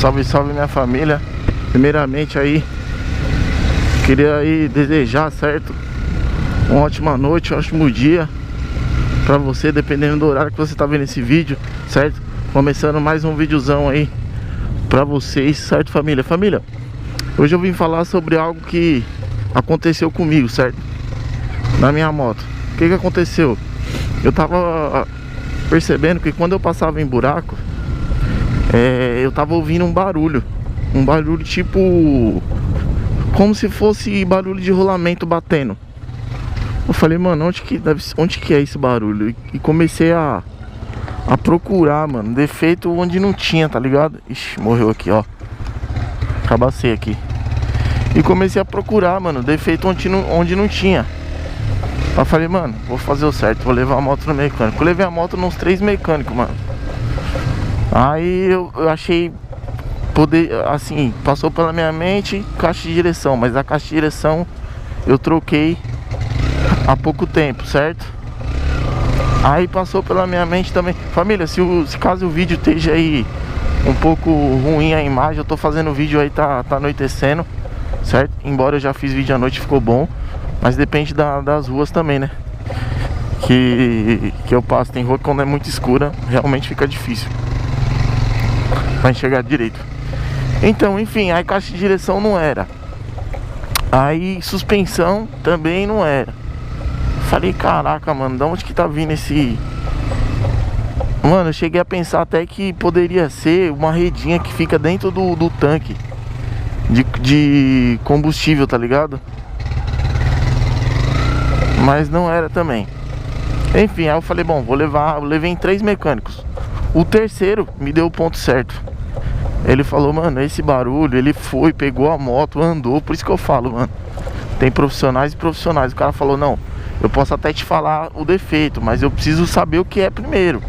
Salve, salve minha família. Primeiramente aí, queria aí desejar, certo? Uma ótima noite, um ótimo dia pra você, dependendo do horário que você tá vendo esse vídeo, certo? Começando mais um videozão aí pra vocês, certo, família? Família, hoje eu vim falar sobre algo que aconteceu comigo, certo? Na minha moto. O que aconteceu? Eu tava percebendo que quando eu passava em buraco, eu tava ouvindo um barulho tipo como se fosse barulho de rolamento batendo. Eu falei, mano, onde que é esse barulho? E comecei a procurar, mano, defeito onde não tinha, tá ligado? Ixi, morreu aqui, ó. Acabacei aqui. E comecei a procurar, mano, defeito onde não tinha. Eu falei, mano, vou fazer o certo, vou levar a moto no mecânico. Eu levei a moto nos 3 mecânicos, mano. Aí eu achei, assim, passou pela minha mente caixa de direção, mas a caixa de direção eu troquei há pouco tempo, certo? Aí passou pela minha mente também. Família, se caso o vídeo esteja aí um pouco ruim a imagem, eu tô fazendo vídeo aí, tá anoitecendo, certo? Embora eu já fiz vídeo à noite, ficou bom. Mas depende das ruas também, né? Que eu passo. Tem rua que quando é muito escura, realmente fica difícil pra enxergar direito. Então, enfim, aí caixa de direção não era. Aí suspensão também não era. Falei, caraca, mano, de onde que tá vindo esse... Mano, eu cheguei a pensar até que poderia ser uma redinha que fica dentro do tanque de combustível, tá ligado? Mas não era também. Enfim, aí eu falei, bom, eu levei em 3 mecânicos. O terceiro me deu o ponto certo. Ele falou, mano, esse barulho, ele foi, pegou a moto, andou. Por isso que eu falo, mano, tem profissionais e profissionais. O cara falou, não, eu posso até te falar o defeito, mas eu preciso saber o que é primeiro.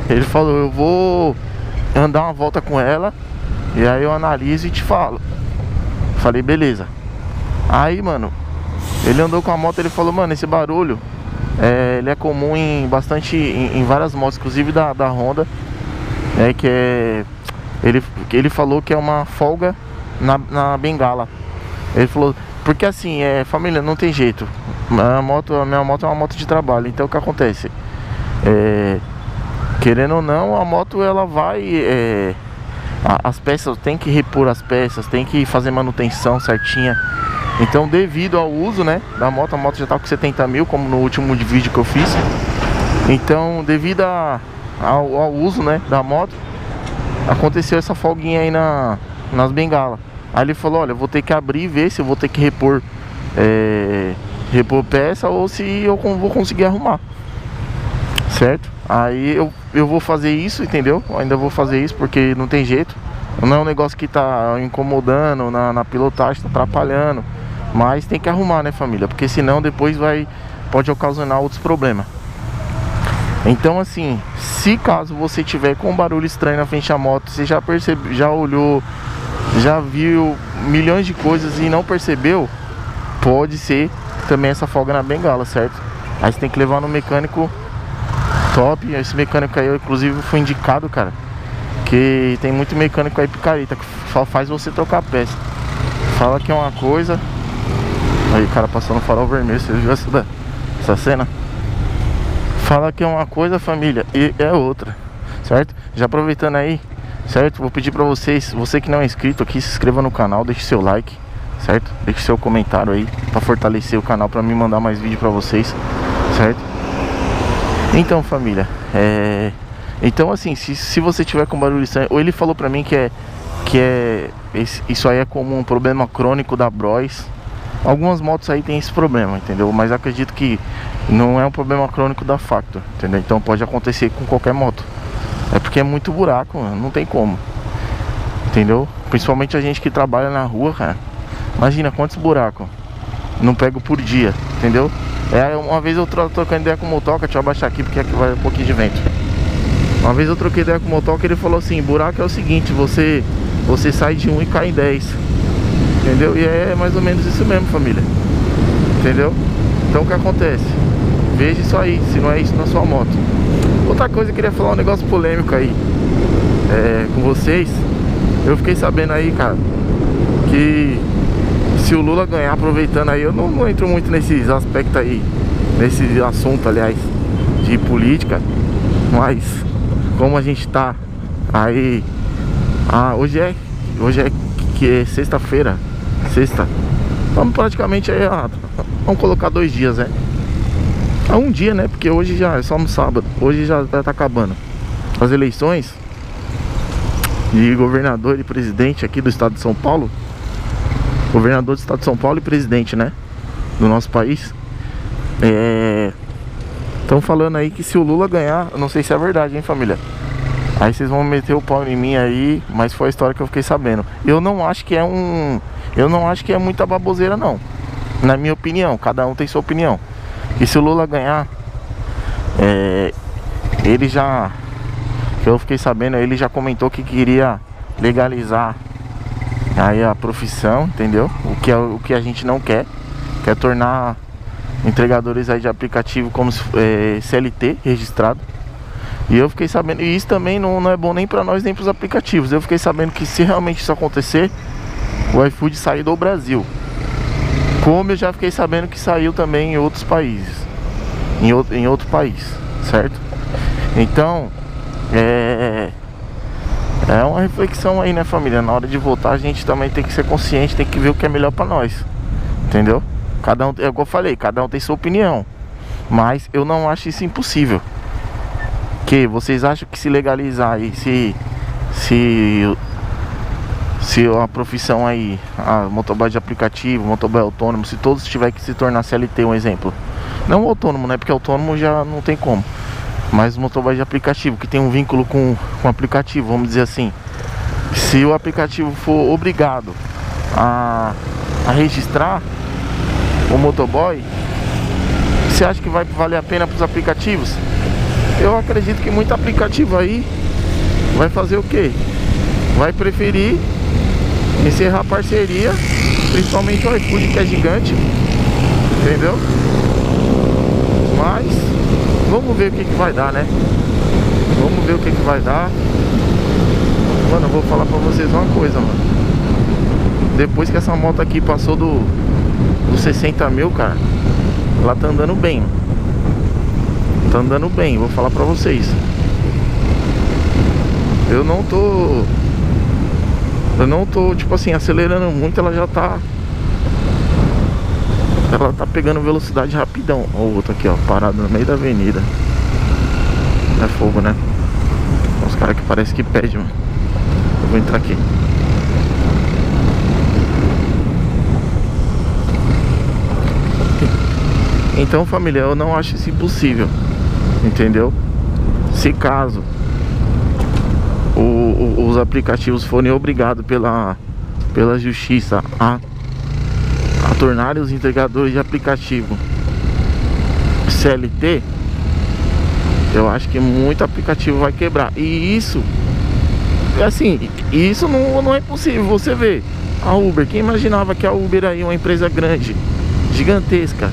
Ele falou, eu vou andar uma volta com ela e aí eu analiso e te falo. Falei, beleza. Aí, mano, ele andou com a moto, ele falou, mano, esse barulho ele é comum em várias motos, inclusive da Honda, ele falou que é uma folga na bengala. Ele falou, porque assim, família, não tem jeito. A minha moto é uma moto de trabalho, então o que acontece? Querendo ou não, a moto ela vai, as peças, tem que repor as peças, tem que fazer manutenção certinha. Então, devido ao uso, né, da moto, a moto já tá com 70 mil, como no último vídeo que eu fiz. Então, devido ao uso, né, da moto, aconteceu essa folguinha aí nas bengalas. Aí ele falou, olha, eu vou ter que abrir e ver se eu vou ter que repor peça ou se eu vou conseguir arrumar, certo? Aí eu vou fazer isso, entendeu? Eu ainda vou fazer isso porque não tem jeito. Não é um negócio que tá incomodando na pilotagem, tá atrapalhando. Mas tem que arrumar, né, família? Porque senão depois pode ocasionar outros problemas. Então, assim, se caso você tiver com um barulho estranho na frente da moto, você já percebeu, já olhou, já viu milhões de coisas e não percebeu, pode ser também essa folga na bengala, certo? Aí você tem que levar no mecânico top. Esse mecânico aí, eu, inclusive, fui indicado, cara, que tem muito mecânico aí picareta, que só faz você trocar a peça. Fala que é uma coisa. Aí o cara passando no farol vermelho, você viu essa cena? Fala que é uma coisa, família, e é outra, certo? Já aproveitando aí, certo? Vou pedir pra vocês, você que não é inscrito aqui, se inscreva no canal, deixe seu like, certo? Deixe seu comentário aí, pra fortalecer o canal, pra mim mandar mais vídeo pra vocês, certo? Então, família, então assim, se você tiver com barulho estranho, ou ele falou pra mim que isso aí é como um problema crônico da Bros. Algumas motos aí tem esse problema, entendeu? Mas acredito que não é um problema crônico da Factor, entendeu? Então pode acontecer com qualquer moto. É porque é muito buraco, mano, não tem como, entendeu? Principalmente a gente que trabalha na rua, cara. Imagina quantos buracos não pego por dia, entendeu? Uma vez eu trocando ideia com o motoca, deixa eu abaixar aqui porque aqui vai um pouquinho de vento. Uma vez eu troquei ideia com o motoca, ele falou assim, buraco é o seguinte, você sai de 1 e cai em 10. Entendeu? E é mais ou menos isso mesmo, família. Entendeu? Então o que acontece? Veja isso aí, se não é isso na sua moto. Outra coisa, eu queria falar um negócio polêmico aí com vocês. Eu fiquei sabendo aí, cara, que se o Lula ganhar, aproveitando aí, eu não entro muito nesses aspectos aí, nesse assunto, aliás, de política, mas como a gente tá aí, hoje é que é sexta-feira, vamos praticamente aí, vamos colocar 2 dias, né? Um dia, né? Porque hoje já é só no sábado, hoje já tá acabando as eleições de governador e presidente aqui do estado de São Paulo. Governador do estado de São Paulo e presidente, né, do nosso país. Estão falando aí que se o Lula ganhar, eu não sei se é verdade, hein, família. Aí vocês vão meter o pau em mim aí, mas foi a história que eu fiquei sabendo. Eu não acho que é muita baboseira, não. Na minha opinião, cada um tem sua opinião. E se o Lula ganhar, ele já, que eu fiquei sabendo, ele já comentou que queria legalizar aí a profissão, entendeu? O que a gente não quer tornar entregadores aí de aplicativo como CLT registrado. E eu fiquei sabendo, e isso também não é bom nem pra nós nem pros aplicativos. Eu fiquei sabendo que se realmente isso acontecer, o iFood sair do Brasil. Como eu já fiquei sabendo que saiu também em outros países, em outro país, certo? Então, é uma reflexão aí, né, família? Na hora de votar a gente também tem que ser consciente, tem que ver o que é melhor pra nós, entendeu? Cada um, é como eu falei, cada um tem sua opinião, mas eu não acho isso impossível. Que vocês acham que se legalizar aí, se a profissão aí, a motoboy de aplicativo, motoboy autônomo, se todos tiverem que se tornar CLT, um exemplo. Não autônomo, né? Porque autônomo já não tem como. Mas o motoboy de aplicativo, que tem um vínculo com o aplicativo, vamos dizer assim. Se o aplicativo for obrigado a registrar o motoboy, você acha que vai valer a pena para os aplicativos? Eu acredito que muito aplicativo aí vai fazer o quê? Vai preferir encerrar a parceria, principalmente o iFood, que é gigante, entendeu? Mas vamos ver o que vai dar, né? Vamos ver o que vai dar. Mano, eu vou falar pra vocês uma coisa, mano. Depois que essa moto aqui passou dos 60 mil, cara, ela tá andando bem. Tá andando bem, vou falar pra vocês. Eu não tô, tipo assim, acelerando muito. Ela já tá, ela tá pegando velocidade rapidão. Ó, o outro aqui, ó, parado no meio da avenida. É fogo, né? Tem uns caras que parece que pedem, mano. Eu vou entrar aqui. Então, família, eu não acho isso impossível, entendeu? Se caso os aplicativos forem obrigados pela justiça a tornarem os entregadores de aplicativo CLT, eu acho que muito aplicativo vai quebrar. E isso, assim, isso não é possível. Você vê a Uber, quem imaginava que a Uber aí é uma empresa grande, gigantesca,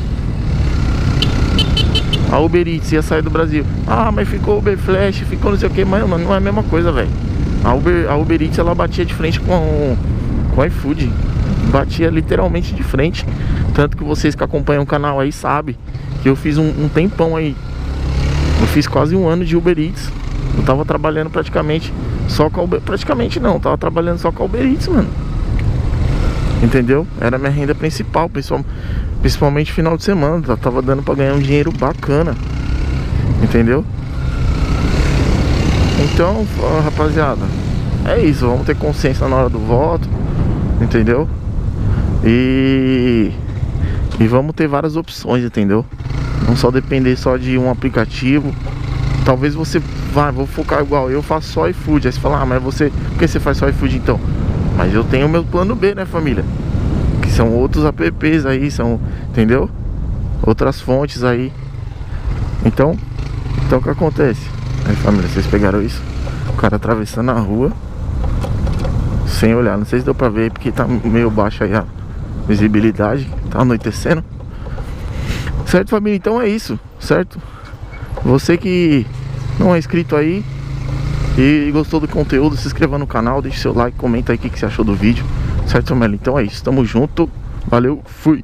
a Uber Eats ia sair do Brasil. Ah, mas ficou Uber Flash, ficou não sei o que. Mas não é a mesma coisa, velho. A Uber Eats, ela batia de frente com o iFood. Batia literalmente de frente. Tanto que vocês que acompanham o canal aí sabem que eu fiz um tempão aí. Eu fiz quase 1 ano de Uber Eats. Eu tava trabalhando praticamente só com a Uber... Praticamente não, tava trabalhando só com a Uber Eats, mano. Entendeu? Era a minha renda principal, principalmente final de semana. Tava dando pra ganhar um dinheiro bacana, entendeu? Então, rapaziada, é isso. Vamos ter consciência na hora do voto, entendeu? E vamos ter várias opções, entendeu? Não só depender só de um aplicativo. Talvez você vou focar igual eu faço só iFood. Aí você fala, mas você, por que você faz só iFood então? Mas eu tenho o meu plano B, né, família? Que são outros apps aí, são, entendeu? Outras fontes aí. Então o que acontece? Aí, família, vocês pegaram isso? O cara atravessando a rua sem olhar, não sei se deu pra ver, porque tá meio baixo aí a visibilidade. Tá anoitecendo. Certo, família? Então é isso, certo? Você que não é inscrito aí, E gostou do conteúdo, se inscreva no canal, deixe seu like, comenta aí o que você achou do vídeo. Certo, Melo? Então é isso, tamo junto. Valeu, fui!